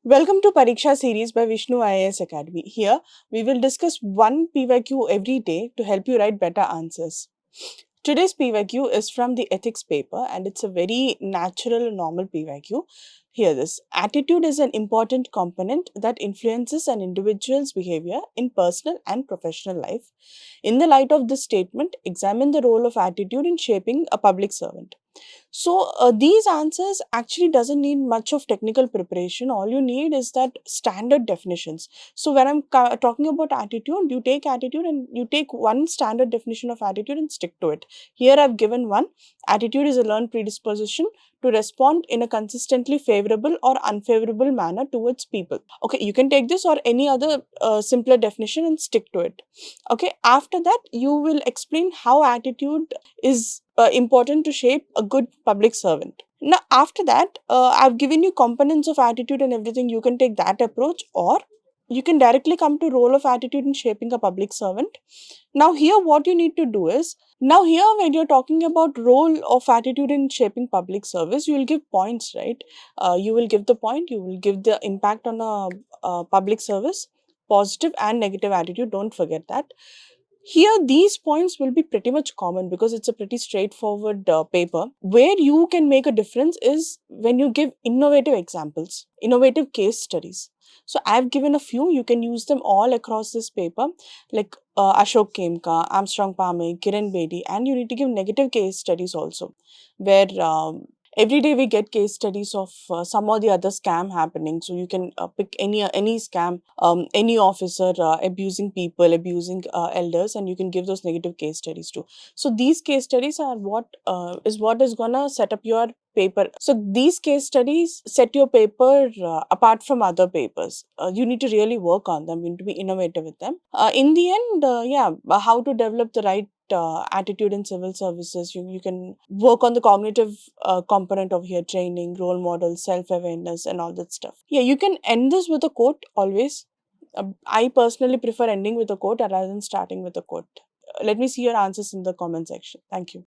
Welcome to Pariksha series by Vishnu IAS Academy. Here, we will discuss one PYQ every day to help you write better answers. Today's PYQ is from the ethics paper and it's a very natural, normal PYQ. Hear this. Attitude is an important component that influences an individual's behavior in personal and professional life. In the light of this statement, examine the role of attitude in shaping a public servant. These answers actually doesn't need much of technical preparation. All you need is that standard definitions. So when I'm talking about attitude, you take attitude and you take one standard definition of attitude and stick to it. Here I've given one. Attitude is a learned predisposition to respond in a consistently favorable or unfavorable manner towards people. Okay, you can take this or any other simpler definition and stick to it. Okay, after that, you will explain how attitude is important to shape a good public servant. Now, after that, I've given you components of attitude and everything. You can take that approach, or you can directly come to role of attitude in shaping a public servant. Now, here, what you need to do is now here when you're talking about role of attitude in shaping public service, you will give points, right? You will give the point. You will give the impact on a public service, positive and negative attitude. Don't forget that. Here, these points will be pretty much common because it's a pretty straightforward paper. Where you can make a difference is when you give innovative examples, innovative case studies. So, I've given a few, you can use them all across this paper, like Ashok Kemka, Armstrong Palmer, Kiran Bedi, and you need to give negative case studies also, where every day we get case studies of some or the other scam happening. So you can pick any scam, any officer abusing people, abusing elders, and you can give those negative case studies too. So these case studies are what is gonna set up your paper. So these case studies set your paper apart from other papers. You need to really work on them. You need to be innovative with them. In the end, how to develop the right attitude in civil services. You can work on the cognitive component of your training, role models, self-awareness, and all that stuff. Yeah, you can end this with a quote always. I personally prefer ending with a quote rather than starting with a quote. Let me see your answers in the comment section. Thank you.